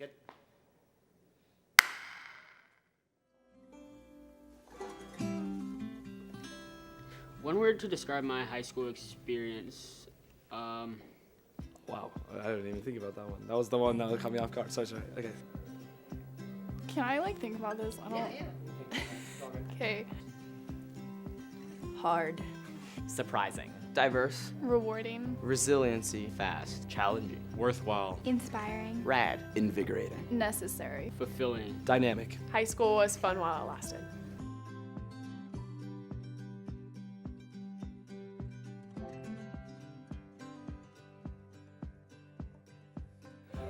Good. One word to describe my high school experience. Wow, I didn't even think about that one. That was the one that caught me off guard. Sorry. Okay. Can I think about this? I don't. Yeah. Okay. Hard. Surprising. Diverse. Rewarding. Resiliency. Fast. Challenging. Worthwhile. Inspiring. Rad. Invigorating. Necessary. Fulfilling. Dynamic. High school was fun while it lasted.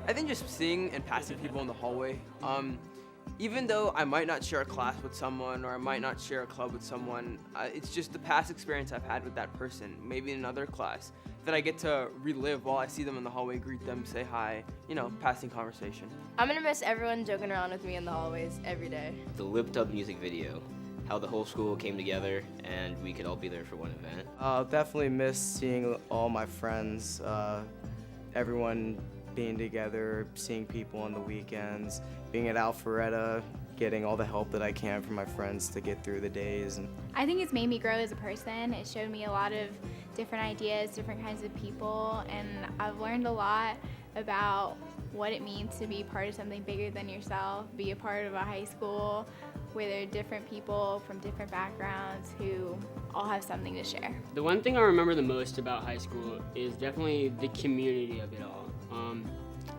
I think just seeing and passing people in the hallway. Even though I might not share a class with someone or I might not share a club with someone, it's just the past experience I've had with that person, maybe in another class, that I get to relive while I see them in the hallway, greet them, say hi, passing conversation. I'm gonna miss everyone joking around with me in the hallways every day. The Lipped Up music video. How the whole school came together and we could all be there for one event. I'll definitely miss seeing all my friends, everyone being together, seeing people on the weekends, being at Alpharetta, getting all the help that I can from my friends to get through the days. I think it's made me grow as a person. It showed me a lot of different ideas, different kinds of people, and I've learned a lot about what it means to be part of something bigger than yourself, be a part of a high school where there are different people from different backgrounds who all have something to share. The one thing I remember the most about high school is definitely the community of it all.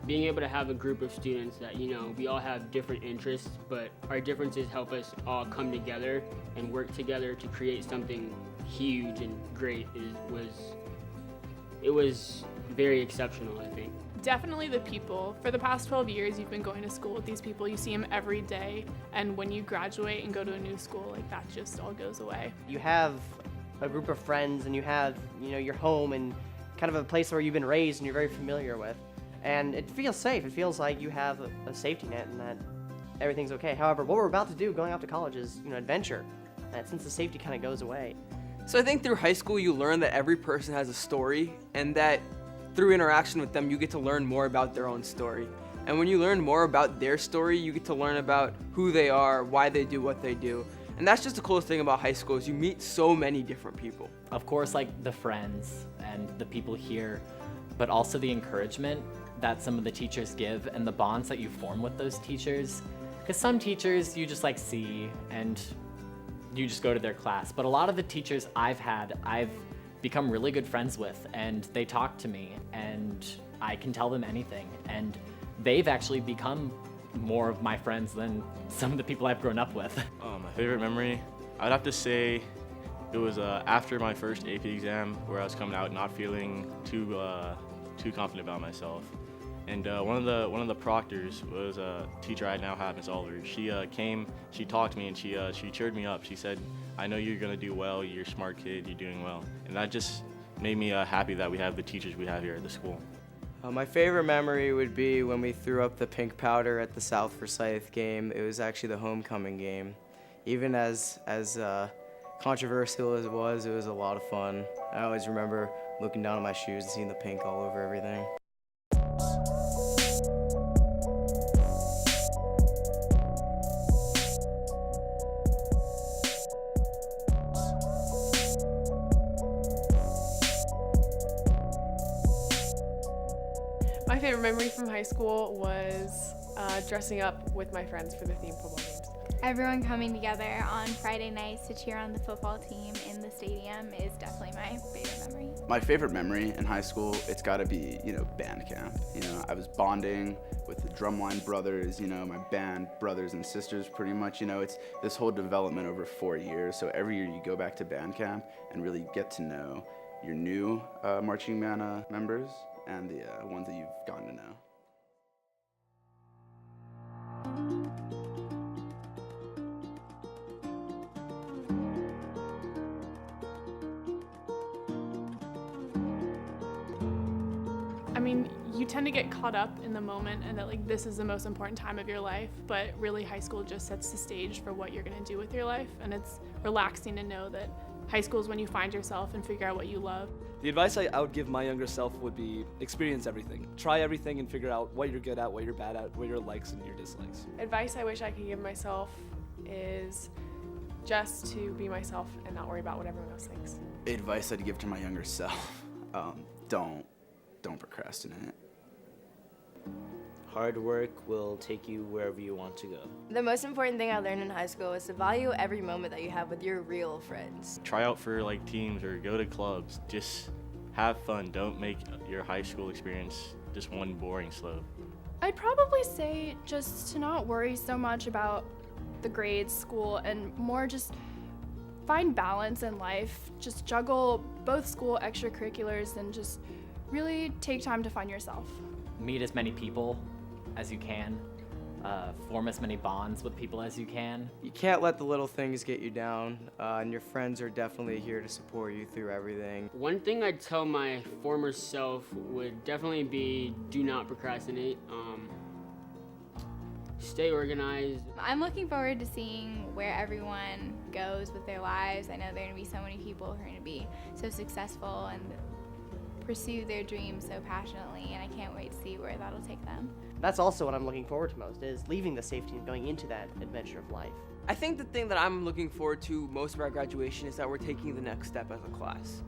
Being able to have a group of students that, we all have different interests, but our differences help us all come together and work together to create something huge and great. It was very exceptional, I think. Definitely the people. For the past 12 years, you've been going to school with these people. You see them every day, and when you graduate and go to a new school, that just all goes away. You have a group of friends, and you have, your home and kind of a place where you've been raised and you're very familiar with. And it feels safe. It feels like you have a safety net and that everything's okay. However, what we're about to do going off to college is, adventure. That since the safety kind of goes away. So I think through high school you learn that every person has a story, and that through interaction with them you get to learn more about their own story. And when you learn more about their story, you get to learn about who they are, why they do what they do. And that's just the coolest thing about high school is you meet so many different people. Of course, the friends and the people here, but also the encouragement that some of the teachers give and the bonds that you form with those teachers. Because some teachers you just see and you just go to their class. But a lot of the teachers I've become really good friends with, and they talk to me and I can tell them anything. And they've actually become more of my friends than some of the people I've grown up with. My favorite memory, I'd have to say it was after my first AP exam where I was coming out not feeling too confident about myself. And one of the proctors was a teacher I now have, Miss Oliver. She came, she talked to me, and she cheered me up. She said, "I know you're gonna do well. You're a smart kid. You're doing well." And that just made me happy that we have the teachers we have here at the school. My favorite memory would be when we threw up the pink powder at the South Forsyth game. It was actually the homecoming game. Even as controversial as it was a lot of fun. I always remember looking down at my shoes and seeing the pink all over everything. My favorite memory from high school was dressing up with my friends for the theme football games. Everyone coming together on Friday nights to cheer on the football team in the stadium is definitely my favorite memory. My favorite memory in high school, it's got to be, band camp. I was bonding with the Drumline brothers, my band brothers and sisters pretty much. It's this whole development over 4 years. So every year you go back to band camp and really get to know your new marching band members and the ones that you've gotten to know. You tend to get caught up in the moment and that this is the most important time of your life, but really high school just sets the stage for what you're going to do with your life, and it's relaxing to know that high school is when you find yourself and figure out what you love. The advice I would give my younger self would be experience everything. Try everything and figure out what you're good at, what you're bad at, what your likes and your dislikes. Advice I wish I could give myself is just to be myself and not worry about what everyone else thinks. Advice I'd give to my younger self, don't procrastinate. Hard work will take you wherever you want to go. The most important thing I learned in high school is to value every moment that you have with your real friends. Try out for like teams or go to clubs. Just have fun. Don't make your high school experience just one boring slope. I'd probably say just to not worry so much about the grades, school, and more just find balance in life. Just juggle both school extracurriculars and just really take time to find yourself. Meet as many people as you can, form as many bonds with people as you can. You can't let the little things get you down, and your friends are definitely here to support you through everything. One thing I'd tell my former self would definitely be do not procrastinate. Stay organized. I'm looking forward to seeing where everyone goes with their lives. I know there are going to be so many people who are going to be so successful and pursue their dreams so passionately, and I can't wait to see where that'll take them. That's also what I'm looking forward to most, is leaving the safety and going into that adventure of life. I think the thing that I'm looking forward to most of our graduation is that we're taking the next step as a class.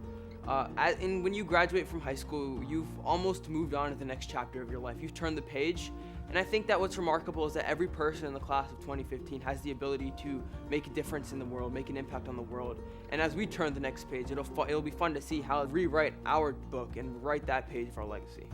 And when you graduate from high school, you've almost moved on to the next chapter of your life. You've turned the page. And I think that what's remarkable is that every person in the class of 2015 has the ability to make a difference in the world, make an impact on the world. And as we turn the next page, it'll be fun to see how to rewrite our book and write that page for our legacy.